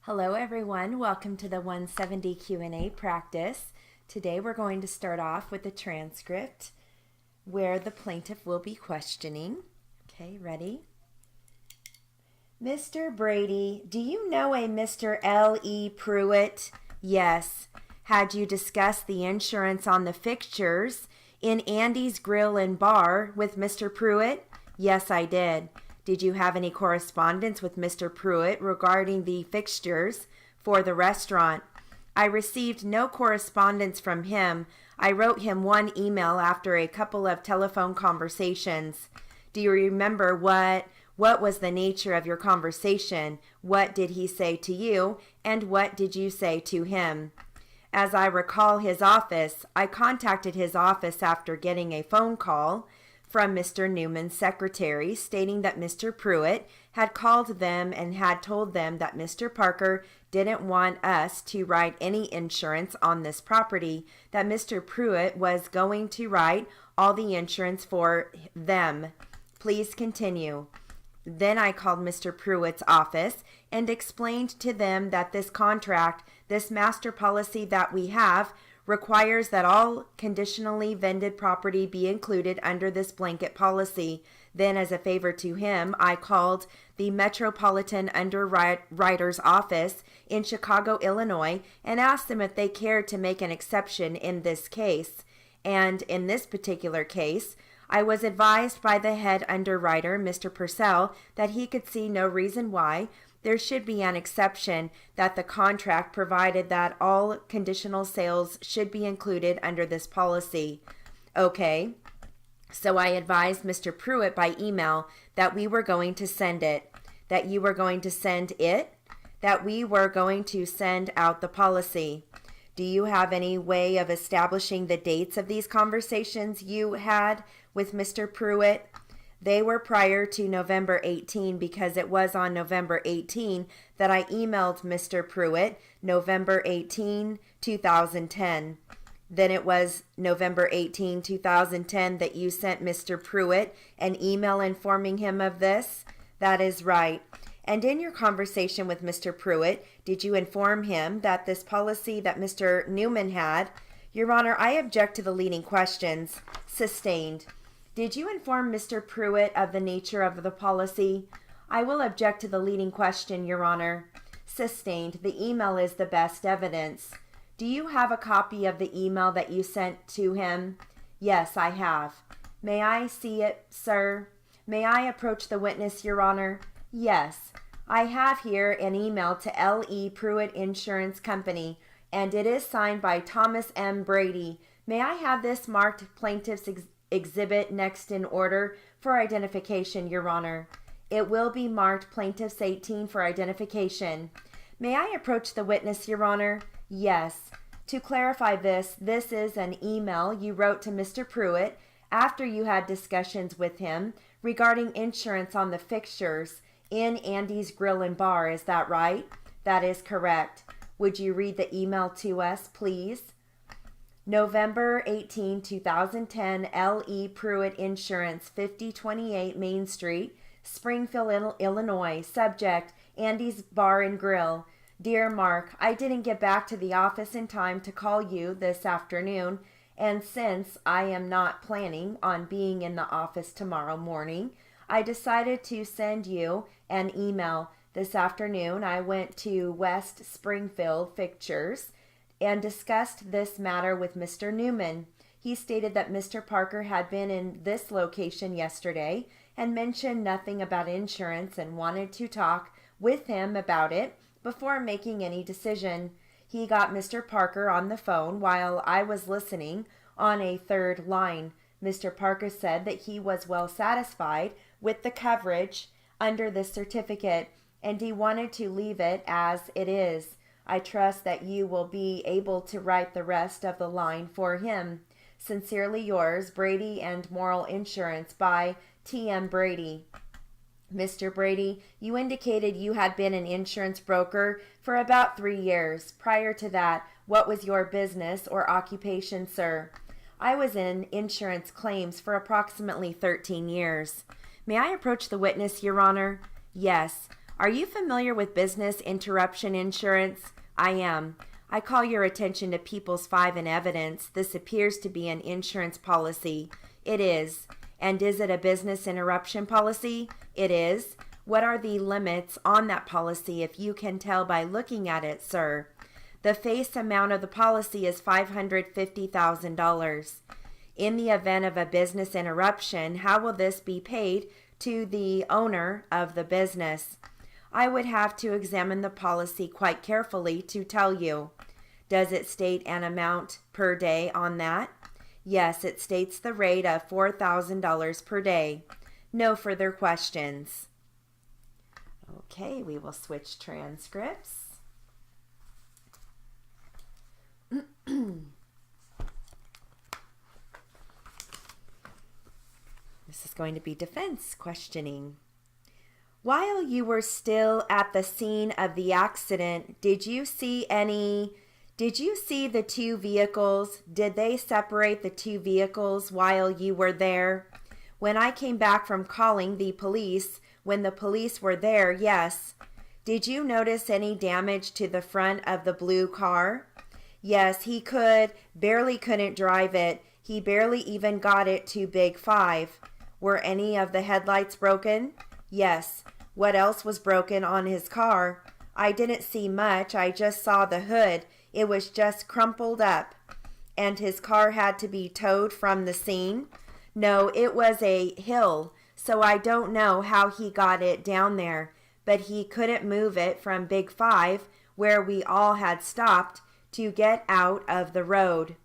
Hello everyone, welcome to the 170 Q&A practice. Today we're going to start off with the transcript where the plaintiff will be questioning. Okay, ready? Mr. Brady, do you know a Mr. L.E. Pruitt? Yes. Had you discussed the insurance on the fixtures in Andy's Grill and Bar with Mr. Pruitt? Yes, I did. Did you have any correspondence with Mr. Pruitt regarding the fixtures for the restaurant? I received no correspondence from him. I wrote him one email after a couple of telephone conversations. Do you remember what was the nature of your conversation? What did he say to you, and what did you say to him? As I recall his office, I contacted his office after getting a phone call from Mr. Newman's secretary stating that Mr. Pruitt had called them and had told them that Mr. Parker didn't want us to write any insurance on this property, that Mr. Pruitt was going to write all the insurance for them. Please continue. Then I called Mr. Pruitt's office and explained to them that this contract, this master policy that we have, requires that all conditionally vended property be included under this blanket policy. Then, as a favor to him, I called the Metropolitan Underwriter's Office in Chicago, Illinois, and asked them if they cared to make an exception in this case. And in this particular case, I was advised by the head underwriter, Mr. Purcell, that he could see no reason why there should be an exception, that the contract provided that all conditional sales should be included under this policy. Okay, so I advised Mr. Pruitt by email that we were going to send it, that you were going to send it, that we were going to send out the policy. Do you have any way of establishing the dates of these conversations you had with Mr. Pruitt? They were prior to November 18 because it was on November 18 that I emailed Mr. Pruitt, November 18, 2010. Then it was November 18, 2010 that you sent Mr. Pruitt an email informing him of this? That is right. And in your conversation with Mr. Pruitt, did you inform him that this policy that Mr. Newman had? Your Honor, I object to the leading questions. Sustained. Did you inform Mr. Pruitt of the nature of the policy? I will object to the leading question, Your Honor. Sustained. The email is the best evidence. Do you have a copy of the email that you sent to him? Yes, I have. May I see it, sir? May I approach the witness, Your Honor? Yes. I have here an email to L.E. Pruitt Insurance Company, and it is signed by Thomas M. Brady. May I have this marked plaintiff's exhibit next in order for identification, Your Honor? It will be marked Plaintiff's 18 for identification. May I approach the witness, Your Honor? Yes. To clarify this is an email you wrote to Mr. Pruitt after you had discussions with him regarding insurance on the fixtures in Andy's Grill and Bar. Is that right? That is correct. Would you read the email to us, please? November 18, 2010, L.E. Pruitt Insurance, 5028 Main Street, Springfield, Illinois. Subject, Andy's Bar and Grill. Dear Mark, I didn't get back to the office in time to call you this afternoon, and since I am not planning on being in the office tomorrow morning, I decided to send you an email. This afternoon, I went to West Springfield Fixtures and discussed this matter with Mr. Newman. He stated that Mr. Parker had been in this location yesterday and mentioned nothing about insurance and wanted to talk with him about it before making any decision. He got Mr. Parker on the phone while I was listening on a third line. Mr. Parker said that he was well satisfied with the coverage under this certificate and he wanted to leave it as it is. I trust that you will be able to write the rest of the line for him. Sincerely yours, Brady and Moral Insurance by T.M. Brady. Mr. Brady, you indicated you had been an insurance broker for about 3 years. Prior to that, what was your business or occupation, sir? I was in insurance claims for approximately 13 years. May I approach the witness, Your Honor? Yes. Are you familiar with business interruption insurance? I am. I call your attention to People's 5 in evidence. This appears to be an insurance policy. It is. And is it a business interruption policy? It is. What are the limits on that policy if you can tell by looking at it, sir? The face amount of the policy is $550,000. In the event of a business interruption, how will this be paid to the owner of the business? I would have to examine the policy quite carefully to tell you. Does it state an amount per day on that? Yes, it states the rate of $4,000 per day. No further questions. Okay, we will switch transcripts. This is going to be defense questioning. While you were still at the scene of the accident, did you see the two vehicles? Did they separate the two vehicles while you were there? When I came back from calling the police, when the police were there, yes. Did you notice any damage to the front of the blue car? Yes, he barely couldn't drive it. He barely even got it to Big 5. Were any of the headlights broken? Yes. What else was broken on his car? I didn't see much. I just saw the hood. It was just crumpled up. And his car had to be towed from the scene? No, it was a hill, so I don't know how he got it down there. But he couldn't move it from Big 5, where we all had stopped, to get out of the road.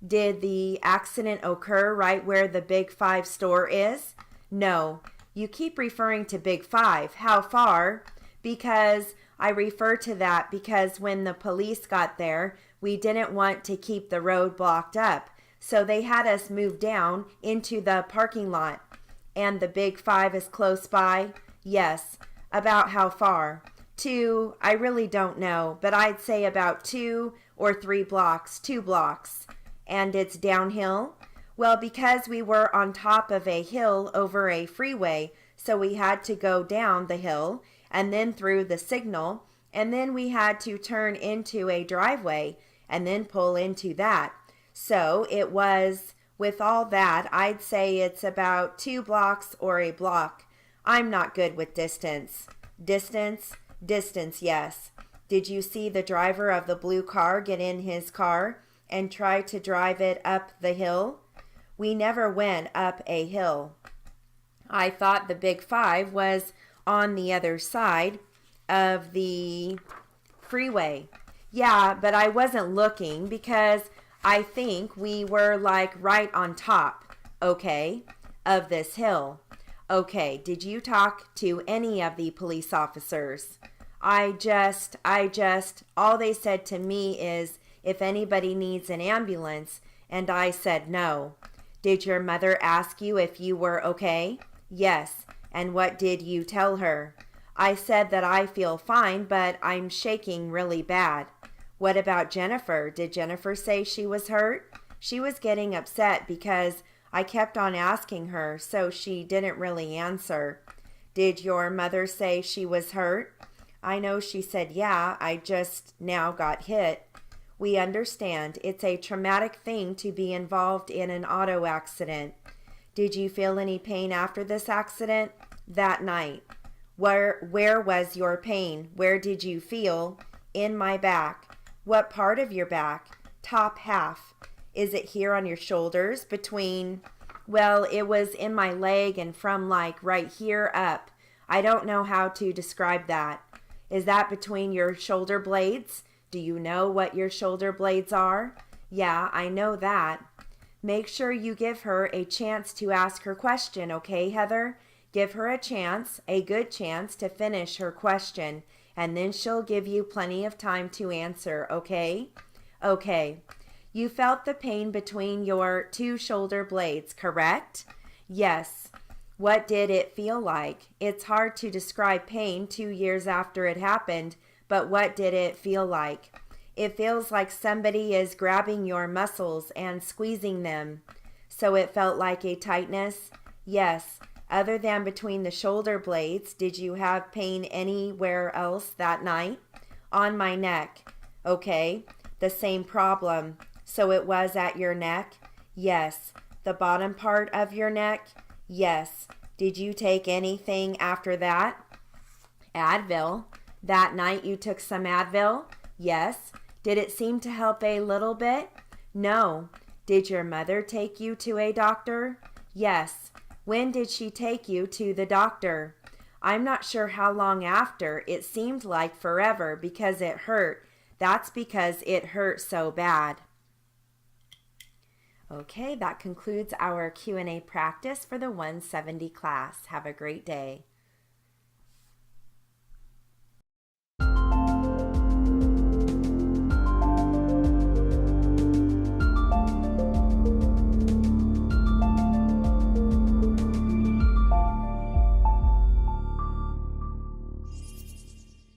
Did the accident occur right where the Big 5 store is? No. You keep referring to Big 5. How far? Because I refer to that because when the police got there, we didn't want to keep the road blocked up. So they had us move down into the parking lot. And the Big 5 is close by? Yes. About how far? I really don't know, but I'd say about 2 or 3 blocks, 2 blocks. And it's downhill? Well, because we were on top of a hill over a freeway, so we had to go down the hill and then through the signal, and then we had to turn into a driveway and then pull into that. So it was, with all that, I'd say it's about 2 blocks or a block. I'm not good with distance. Distance, yes. Did you see the driver of the blue car get in his car and try to drive it up the hill? We never went up a hill. I thought the Big 5 was on the other side of the freeway. Yeah, but I wasn't looking because I think we were like right on top, okay, of this hill. Okay, did you talk to any of the police officers? All they said to me is if anybody needs an ambulance, and I said no. Did your mother ask you if you were okay? Yes. And what did you tell her? I said that I feel fine, but I'm shaking really bad. What about Jennifer? Did Jennifer say she was hurt? She was getting upset because I kept on asking her, so she didn't really answer. Did your mother say she was hurt? I know she said, yeah, I just now got hit. We understand it's a traumatic thing to be involved in an auto accident. Did you feel any pain after this accident? That night. Where was your pain? Where did you feel? In my back. What part of your back? Top half. Is it here on your shoulders? Well, it was in my leg and from like right here up. I don't know how to describe that. Is that between your shoulder blades? Do you know what your shoulder blades are? Yeah, I know that. Make sure you give her a chance to ask her question, okay, Heather? Give her a good chance to finish her question, and then she'll give you plenty of time to answer, okay? Okay. You felt the pain between your 2 shoulder blades, correct? Yes. What did it feel like? It's hard to describe pain 2 years after it happened, but what did it feel like? It feels like somebody is grabbing your muscles and squeezing them. So it felt like a tightness? Yes. Other than between the shoulder blades, did you have pain anywhere else that night? On my neck. Okay, the same problem. So it was at your neck? Yes. The bottom part of your neck? Yes. Did you take anything after that? Advil. That night you took some Advil? Yes. Did it seem to help a little bit? No. Did your mother take you to a doctor? Yes. When did she take you to the doctor? I'm not sure how long after. It seemed like forever because it hurt. That's because it hurt so bad. Okay, that concludes our Q&A practice for the 170 class. Have a great day.